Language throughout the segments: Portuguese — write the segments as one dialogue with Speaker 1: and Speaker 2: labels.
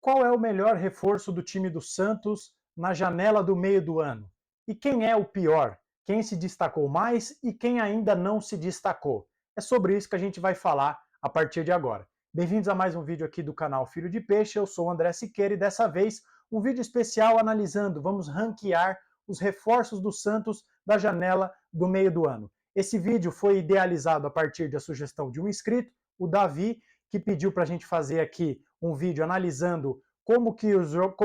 Speaker 1: Qual é o melhor reforço do time do Santos na janela do meio do ano? E quem é o pior? Quem se destacou mais e quem ainda não se destacou? É sobre isso que a gente vai falar a partir de agora. Bem-vindos a mais um vídeo aqui do canal Filho de Peixe, eu sou o André Siqueira e dessa vez um vídeo especial analisando, vamos ranquear os reforços do Santos da janela do meio do ano. Esse vídeo foi idealizado a partir da sugestão de um inscrito, o Davi, que pediu para a gente fazer aqui um vídeo analisando como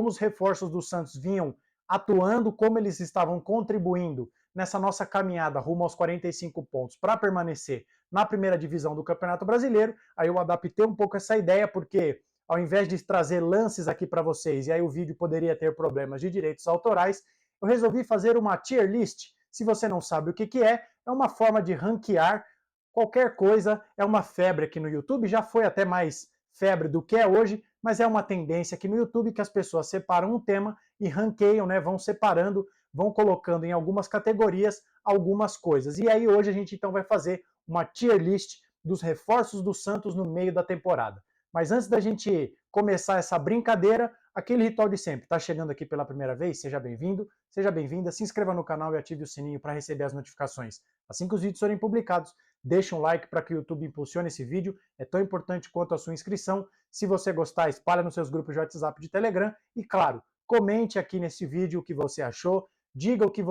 Speaker 1: os reforços do Santos vinham atuando, como eles estavam contribuindo nessa nossa caminhada rumo aos 45 pontos para permanecer na primeira divisão do Campeonato Brasileiro. Aí eu adaptei um pouco essa ideia, porque ao invés de trazer lances aqui para vocês, e aí o vídeo poderia ter problemas de direitos autorais, eu resolvi fazer uma tier list. Se você não sabe o que é uma forma de ranquear qualquer coisa. É uma febre aqui no YouTube, já foi até mais febre do que é hoje, mas é uma tendência aqui no YouTube que as pessoas separam um tema e ranqueiam, né? Vão separando, vão colocando em algumas categorias algumas coisas. E aí hoje a gente então vai fazer uma tier list dos reforços do Santos no meio da temporada. Mas antes da gente começar essa brincadeira, aquele ritual de sempre. Está chegando aqui pela primeira vez? Seja bem-vindo, seja bem-vinda. Se inscreva no canal e ative o sininho para receber as notificações assim que os vídeos forem publicados. Deixa um like para que o YouTube impulsione esse vídeo, é tão importante quanto a sua inscrição. Se você gostar, espalha nos seus grupos de WhatsApp e de Telegram. E claro, comente aqui nesse vídeo o que você achou, diga o que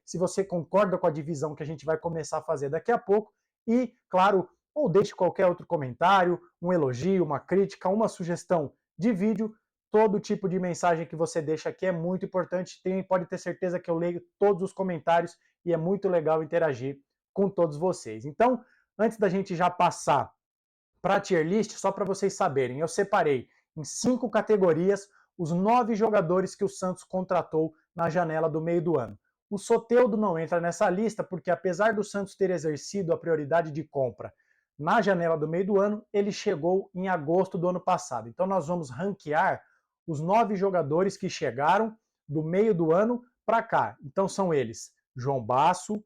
Speaker 1: se você concorda com a divisão que a gente vai começar a fazer daqui a pouco. E, claro, ou deixe qualquer outro comentário, um elogio, uma crítica, uma sugestão de vídeo. Todo tipo de mensagem que você deixa aqui é muito importante. Pode ter certeza que eu leio todos os comentários e é muito legal interagir com todos vocês. Então, antes da gente já passar para a tier list, só para vocês saberem, eu separei em 5 categorias os 9 jogadores que o Santos contratou na janela do meio do ano. O Soteldo não entra nessa lista porque, apesar do Santos ter exercido a prioridade de compra na janela do meio do ano, ele chegou em agosto do ano passado. Então nós vamos ranquear os 9 jogadores que chegaram do meio do ano para cá. Então são eles: João Basso,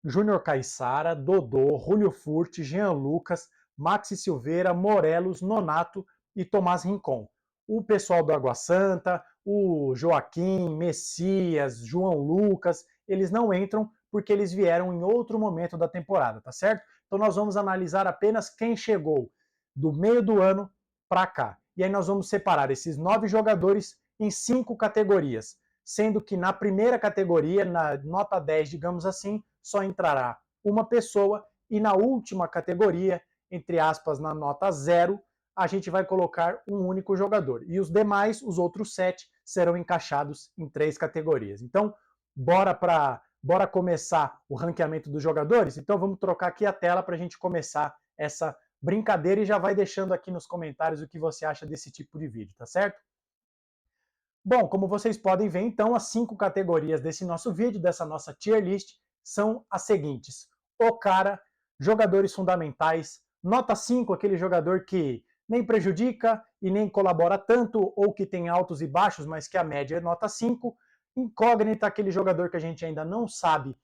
Speaker 1: Júnior Caissara, Dodô, Julio Furti, Jean Lucas, Maxi Silveira, Morelos, Nonato e Tomás Rincon. O pessoal do Água Santa, o Joaquim, Messias, João Lucas, eles não entram porque eles vieram em outro momento da temporada, tá certo? Então nós vamos analisar apenas quem chegou do meio do ano para cá. E aí nós vamos separar esses 9 jogadores em 5 categorias, sendo que na primeira categoria, na nota 10, digamos assim, só entrará uma pessoa, e na última categoria, entre aspas, na nota 0, a gente vai colocar um único jogador. E os demais, os outros 7, serão encaixados em 3 categorias. Então, bora começar o ranqueamento dos jogadores? Então vamos trocar aqui a tela para a gente começar essa brincadeira e já vai deixando aqui nos comentários o que você acha desse tipo de vídeo, tá certo? Bom, como vocês podem ver, então, as 5 categorias desse nosso vídeo, dessa nossa tier list, são as seguintes: o cara, jogadores fundamentais, nota 5, aquele jogador que nem prejudica e nem colabora tanto, ou que tem altos e baixos, mas que a média é nota 5. Incógnita, aquele jogador que a gente ainda não sabe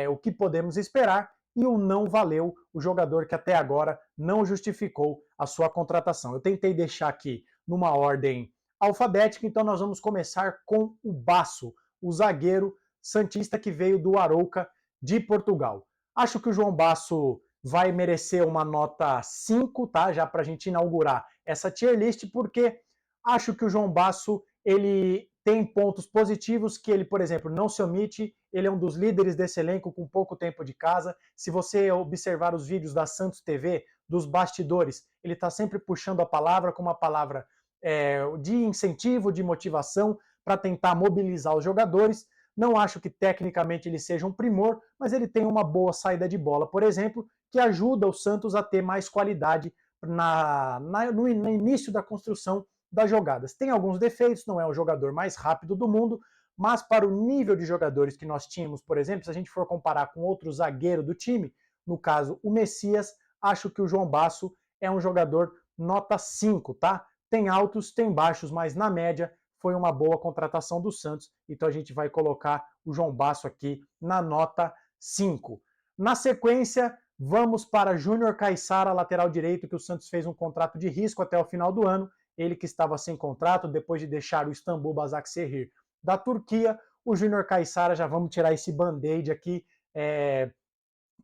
Speaker 1: o que podemos esperar. E o não valeu, o jogador que até agora não justificou a sua contratação. Eu tentei deixar aqui numa ordem alfabética, então nós vamos começar com o Basso, o zagueiro santista que veio do Arouca de Portugal. Acho que o João Basso vai merecer uma nota 5, tá? Já para a gente inaugurar essa tier list, porque acho que o João Basso, ele tem pontos positivos, que ele, por exemplo, não se omite, ele é um dos líderes desse elenco com pouco tempo de casa. Se você observar os vídeos da Santos TV, dos bastidores, ele está sempre puxando a palavra com uma palavra de incentivo, de motivação, para tentar mobilizar os jogadores. Não acho que tecnicamente ele seja um primor, mas ele tem uma boa saída de bola, por exemplo, que ajuda o Santos a ter mais qualidade no início da construção das jogadas. Tem alguns defeitos, não é o jogador mais rápido do mundo, mas para o nível de jogadores que nós tínhamos, por exemplo, se a gente for comparar com outro zagueiro do time, no caso o Messias, acho que o João Basso é um jogador nota 5, tá? Tem altos, tem baixos, mas na média foi uma boa contratação do Santos, então a gente vai colocar o João Basso aqui na nota 5. Na sequência, vamos para Júnior Caissara, lateral direito, que o Santos fez um contrato de risco até o final do ano. ele que estava sem contrato depois de deixar o Istambul Basaksehir da Turquia. O Júnior Caiçara, já vamos tirar esse band-aid aqui,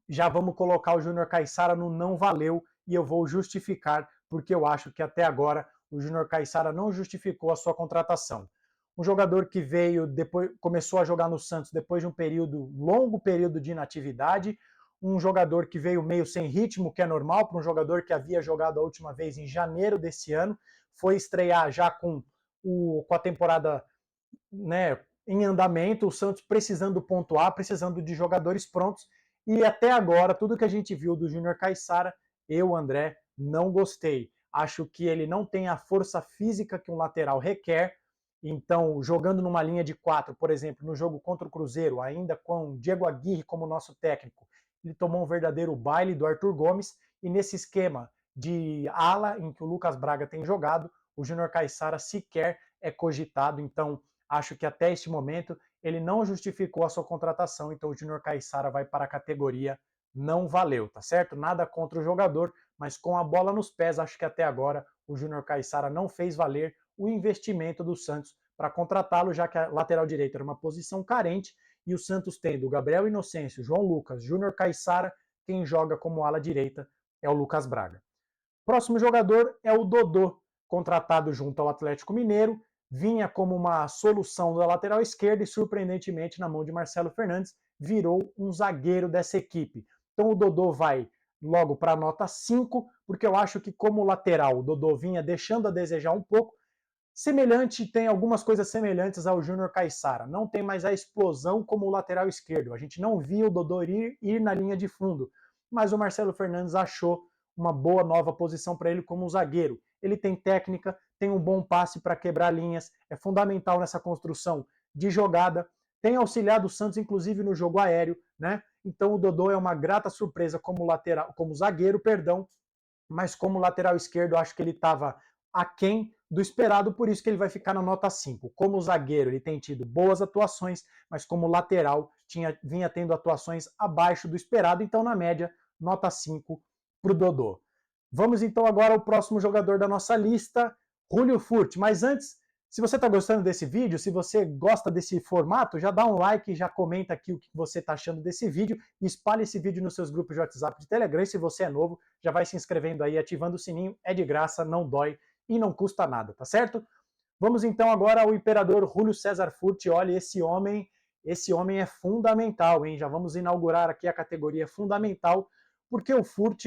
Speaker 1: já vamos colocar o Júnior Caiçara no não valeu e eu vou justificar, porque eu acho que até agora o Júnior Caiçara não justificou a sua contratação. Um jogador que veio depois, começou a jogar no Santos depois de um longo período de inatividade, um jogador que veio meio sem ritmo, que é normal para um jogador que havia jogado a última vez em janeiro desse ano, foi estrear já com a temporada, né, em andamento, o Santos precisando pontuar, precisando de jogadores prontos, e até agora, tudo que a gente viu do Júnior Caiçara, eu, André, não gostei. Acho que ele não tem a força física que um lateral requer, então, jogando numa linha de 4, por exemplo, no jogo contra o Cruzeiro, ainda com Diego Aguirre como nosso técnico, ele tomou um verdadeiro baile do Arthur Gomes, e nesse esquema de ala em que o Lucas Braga tem jogado, o Júnior Caiçara sequer é cogitado, então acho que até este momento ele não justificou a sua contratação, então o Júnior Caiçara vai para a categoria não valeu, tá certo? Nada contra o jogador, mas com a bola nos pés, acho que até agora o Júnior Caiçara não fez valer o investimento do Santos para contratá-lo, já que a lateral direita era uma posição carente e o Santos tendo Gabriel Inocêncio, João Lucas, Júnior Caiçara, quem joga como ala direita é o Lucas Braga. Próximo jogador é o Dodô, contratado junto ao Atlético Mineiro, vinha como uma solução da lateral esquerda e, surpreendentemente, na mão de Marcelo Fernandes, virou um zagueiro dessa equipe. Então o Dodô vai logo para a nota 5, porque eu acho que como lateral o Dodô vinha deixando a desejar um pouco, semelhante, tem algumas coisas semelhantes ao Júnior Caiçara. Não tem mais a explosão como o lateral esquerdo. A gente não via o Dodô ir na linha de fundo. Mas o Marcelo Fernandes achou uma boa nova posição para ele como um zagueiro. Ele tem técnica, tem um bom passe para quebrar linhas, é fundamental nessa construção de jogada. Tem auxiliado o Santos, inclusive, no jogo aéreo, né? Então o Dodô é uma grata surpresa como lateral, como zagueiro, perdão, mas como lateral esquerdo, acho que ele estava aquém do esperado, por isso que ele vai ficar na nota 5. Como zagueiro, ele tem tido boas atuações, mas como lateral, vinha tendo atuações abaixo do esperado, então, na média, nota 5 para o Dodô. Vamos então agora ao próximo jogador da nossa lista, Julio Furt. Mas antes, se você está gostando desse vídeo, se você gosta desse formato, já dá um like, já comenta aqui o que você está achando desse vídeo e espalhe esse vídeo nos seus grupos de WhatsApp, de Telegram. E se você é novo, já vai se inscrevendo aí, ativando o sininho, é de graça, não dói e não custa nada, tá certo? Vamos então agora ao imperador Julio César Furt. Olha, esse homem é fundamental, hein? Já vamos inaugurar aqui a categoria fundamental, porque o Furt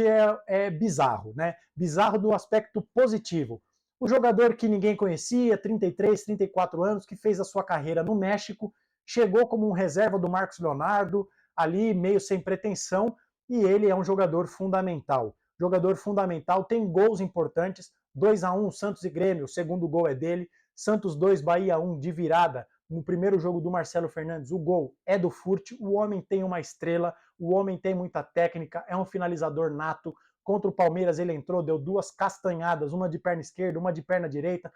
Speaker 1: é bizarro, né? Bizarro do aspecto positivo. O jogador que ninguém conhecia, 33, 34 anos, que fez a sua carreira no México, chegou como um reserva do Marcos Leonardo, ali meio sem pretensão, e ele é um jogador fundamental. Jogador fundamental, tem gols importantes, 2-1 Santos e Grêmio, o segundo gol é dele, Santos 2, Bahia 1 de virada, no primeiro jogo do Marcelo Fernandes, o gol é do Furt, o homem tem uma estrela, o homem tem muita técnica, é um finalizador nato. Contra o Palmeiras ele entrou, deu 2 castanhadas, uma de perna esquerda, uma de perna direita,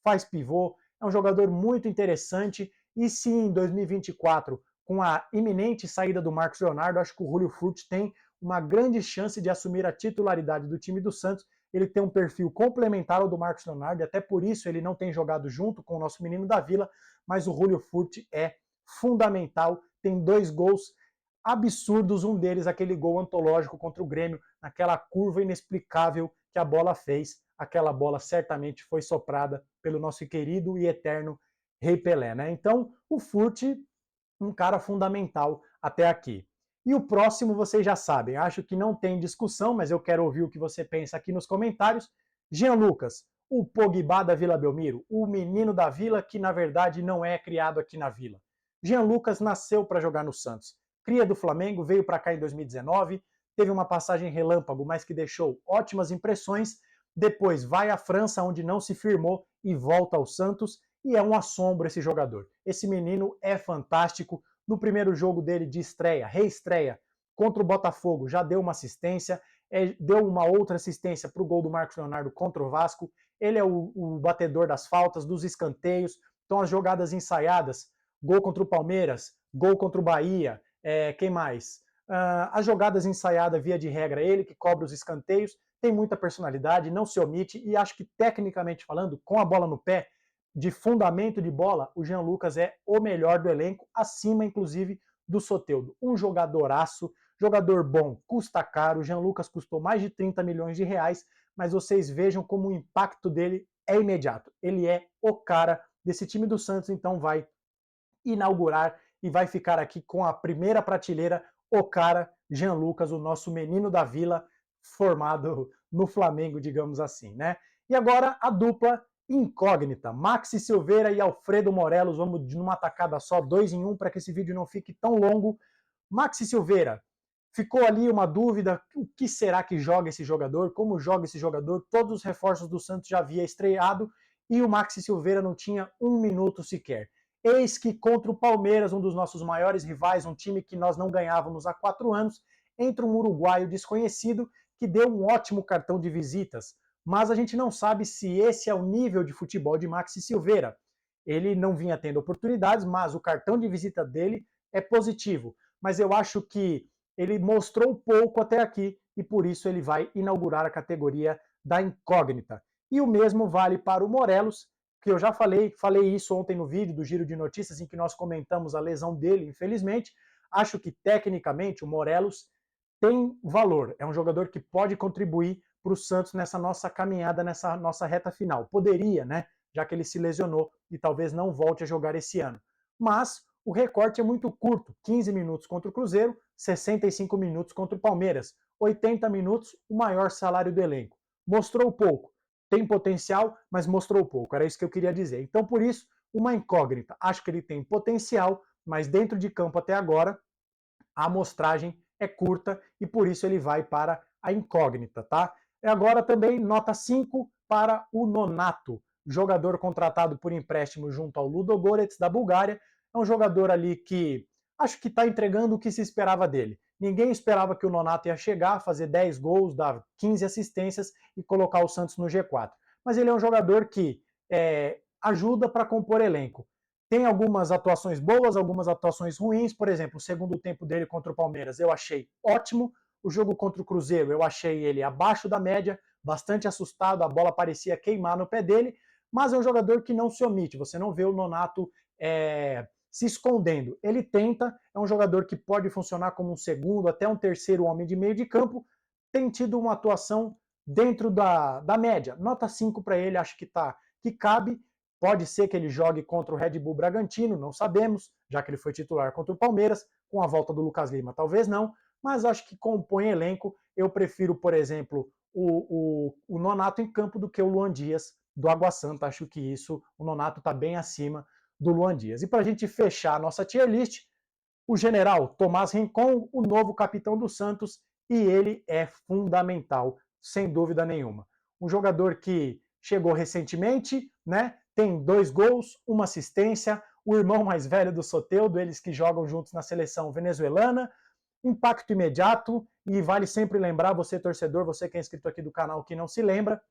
Speaker 1: faz pivô, é um jogador muito interessante, e sim, em 2024, com a iminente saída do Marcos Leonardo, acho que o Julio Furt tem uma grande chance de assumir a titularidade do time do Santos. Ele tem um perfil complementar ao do Marcos Leonardo, e até por isso ele não tem jogado junto com o nosso menino da Vila, mas o Julio Furt é fundamental, tem 2 gols absurdos, um deles aquele gol antológico contra o Grêmio, naquela curva inexplicável que a bola fez, aquela bola certamente foi soprada pelo nosso querido e eterno Rei Pelé, né? Então, o Furt, um cara fundamental até aqui. E o próximo vocês já sabem, acho que não tem discussão, mas eu quero ouvir o que você pensa aqui nos comentários. Jean Lucas, o Pogba da Vila Belmiro, o menino da Vila que na verdade não é criado aqui na Vila. Jean Lucas nasceu para jogar no Santos. Cria do Flamengo, veio para cá em 2019, teve uma passagem relâmpago, mas que deixou ótimas impressões. Depois vai à França, onde não se firmou, e volta ao Santos. E é um assombro esse jogador. Esse menino é fantástico. No primeiro jogo dele de estreia, reestreia, contra o Botafogo, já deu uma assistência, deu uma outra assistência para o gol do Marcos Leonardo contra o Vasco. Ele é o batedor das faltas, dos escanteios. Então as jogadas ensaiadas, gol contra o Palmeiras, gol contra o Bahia, quem mais? As jogadas ensaiadas, via de regra, ele que cobra os escanteios. tem muita personalidade, não se omite e acho que tecnicamente falando, com a bola no pé, de fundamento de bola, o Jean Lucas é o melhor do elenco, acima inclusive do Soteldo. Um jogadoraço, jogador bom, custa caro, o Jean Lucas custou mais de 30 milhões de reais, mas vocês vejam como o impacto dele é imediato. Ele é o cara desse time do Santos, então vai inaugurar e vai ficar aqui com a primeira prateleira o cara Jean Lucas, o nosso menino da vila, formado no Flamengo, digamos assim, né? E agora a dupla incógnita, Maxi Silveira e Alfredo Morelos, vamos numa tacada só, 2 em 1, para que esse vídeo não fique tão longo. Maxi Silveira, ficou ali uma dúvida, o que será que joga esse jogador, como joga esse jogador, todos os reforços do Santos já havia estreado e o Maxi Silveira não tinha um minuto sequer. Eis que contra o Palmeiras, um dos nossos maiores rivais, um time que nós não ganhávamos há 4 anos, entra um uruguaio desconhecido que deu um ótimo cartão de visitas, mas a gente não sabe se esse é o nível de futebol de Maxi Silveira. Ele não vinha tendo oportunidades, mas o cartão de visita dele é positivo. Mas eu acho que ele mostrou pouco até aqui e por isso ele vai inaugurar a categoria da incógnita. E o mesmo vale para o Morelos, que eu já falei isso ontem no vídeo do Giro de Notícias, em que nós comentamos a lesão dele, infelizmente. Acho que tecnicamente o Morelos tem valor, é um jogador que pode contribuir para o Santos nessa nossa caminhada, nessa nossa reta final. Poderia, né? Já que ele se lesionou e talvez não volte a jogar esse ano. Mas o recorte é muito curto, 15 minutos contra o Cruzeiro, 65 minutos contra o Palmeiras, 80 minutos, o maior salário do elenco. Mostrou pouco, tem potencial, mas mostrou pouco, era isso que eu queria dizer. Então, por isso, uma incógnita. Acho que ele tem potencial, mas dentro de campo até agora, a amostragem é curta e por isso ele vai para a incógnita, tá? E agora também nota 5 para o Nonato, jogador contratado por empréstimo junto ao Ludogorets da Bulgária. É um jogador ali que acho que está entregando o que se esperava dele. Ninguém esperava que o Nonato ia chegar, fazer 10 gols, dar 15 assistências e colocar o Santos no G4. Mas ele é um jogador que ajuda para compor elenco. Tem algumas atuações boas, algumas atuações ruins. Por exemplo, o segundo tempo dele contra o Palmeiras eu achei ótimo. O jogo contra o Cruzeiro eu achei ele abaixo da média, bastante assustado, a bola parecia queimar no pé dele, mas é um jogador que não se omite. Você não vê o Nonato se escondendo. Ele tenta, é um jogador que pode funcionar como um segundo, até um terceiro homem de meio de campo. Tem tido uma atuação dentro da média. Nota 5 para ele, acho que cabe. Pode ser que ele jogue contra o Red Bull Bragantino, não sabemos, já que ele foi titular contra o Palmeiras, com a volta do Lucas Lima, talvez não, mas acho que compõe elenco. Eu prefiro, por exemplo, o Nonato em campo do que o Luan Dias do Água Santa. Acho que isso, o Nonato está bem acima do Luan Dias. E para a gente fechar a nossa tier list, o general Tomás Rincon, o novo capitão do Santos, e ele é fundamental, sem dúvida nenhuma. Um jogador que chegou recentemente, né? Tem 2 gols, uma assistência, o irmão mais velho do Soteldo, eles que jogam juntos na seleção venezuelana, impacto imediato, e vale sempre lembrar, você torcedor, você que é inscrito aqui do canal que não se lembra,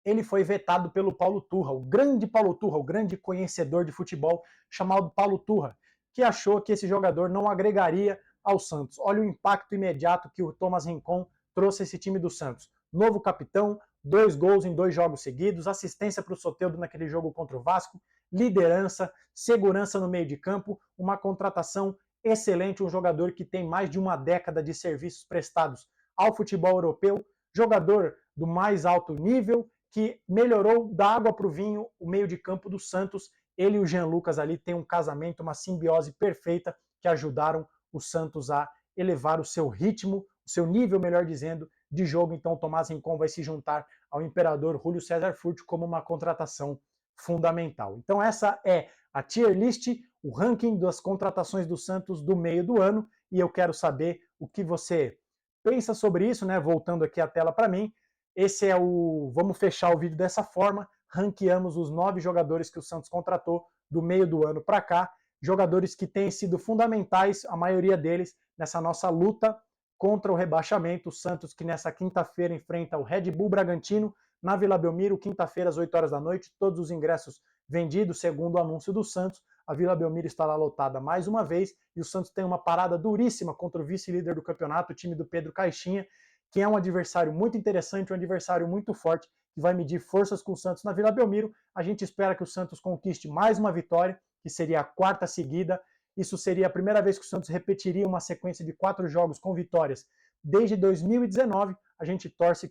Speaker 1: ele foi vetado pelo Paulo Turra, o grande Paulo Turra, o grande conhecedor de futebol chamado Paulo Turra, que achou que esse jogador não agregaria ao Santos. Olha o impacto imediato que o Tomás Rincon trouxe a esse time do Santos. Novo capitão, 2 gols em 2 jogos seguidos, assistência para o Soteldo naquele jogo contra o Vasco, liderança, segurança no meio de campo, uma contratação excelente, um jogador que tem mais de uma década de serviços prestados ao futebol europeu, jogador do mais alto nível, que melhorou da água para o vinho o meio de campo do Santos. Ele e o Jean Lucas ali têm um casamento, uma simbiose perfeita que ajudaram o Santos a elevar o seu ritmo, o seu nível, melhor dizendo, de jogo. Então o Tomás Rincon vai se juntar ao imperador Júlio César Furch como uma contratação fundamental. Então essa é a tier list, o ranking das contratações do Santos do meio do ano, e eu quero saber o que você pensa sobre isso, né? Voltando aqui a tela para mim, esse é o... Vamos fechar o vídeo dessa forma, ranqueamos os 9 jogadores que o Santos contratou do meio do ano para cá, jogadores que têm sido fundamentais, a maioria deles, nessa nossa luta contra o rebaixamento. O Santos que nessa quinta-feira enfrenta o Red Bull Bragantino na Vila Belmiro, quinta-feira às 8 horas da noite, todos os ingressos vendidos, segundo o anúncio do Santos. A Vila Belmiro estará lotada mais uma vez e o Santos tem uma parada duríssima contra o vice-líder do campeonato, o time do Pedro Caixinha, que é um adversário muito interessante, um adversário muito forte, que vai medir forças com o Santos na Vila Belmiro. A gente espera que o Santos conquiste mais uma vitória, que seria a quarta seguida. Isso seria a primeira vez que o Santos repetiria uma sequência de 4 jogos com vitórias desde 2019. A gente torce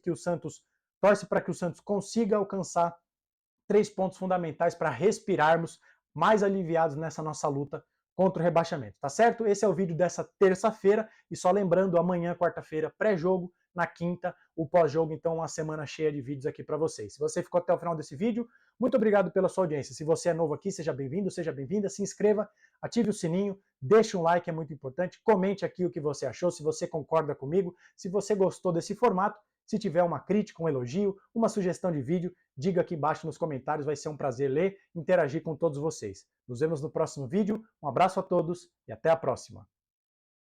Speaker 1: para que o Santos consiga alcançar 3 pontos fundamentais para respirarmos mais aliviados nessa nossa luta contra o rebaixamento, tá certo? Esse é o vídeo dessa terça-feira, e só lembrando, amanhã, quarta-feira, pré-jogo, na quinta, o pós-jogo, então uma semana cheia de vídeos aqui para vocês. Se você ficou até o final desse vídeo, muito obrigado pela sua audiência. Se você é novo aqui, seja bem-vindo, seja bem-vinda, se inscreva, ative o sininho, deixe um like, é muito importante, comente aqui o que você achou, se você concorda comigo, se você gostou desse formato. Se tiver uma crítica, um elogio, uma sugestão de vídeo, diga aqui embaixo nos comentários, vai ser um prazer ler e interagir com todos vocês. Nos vemos no próximo vídeo, um abraço a todos e até a próxima.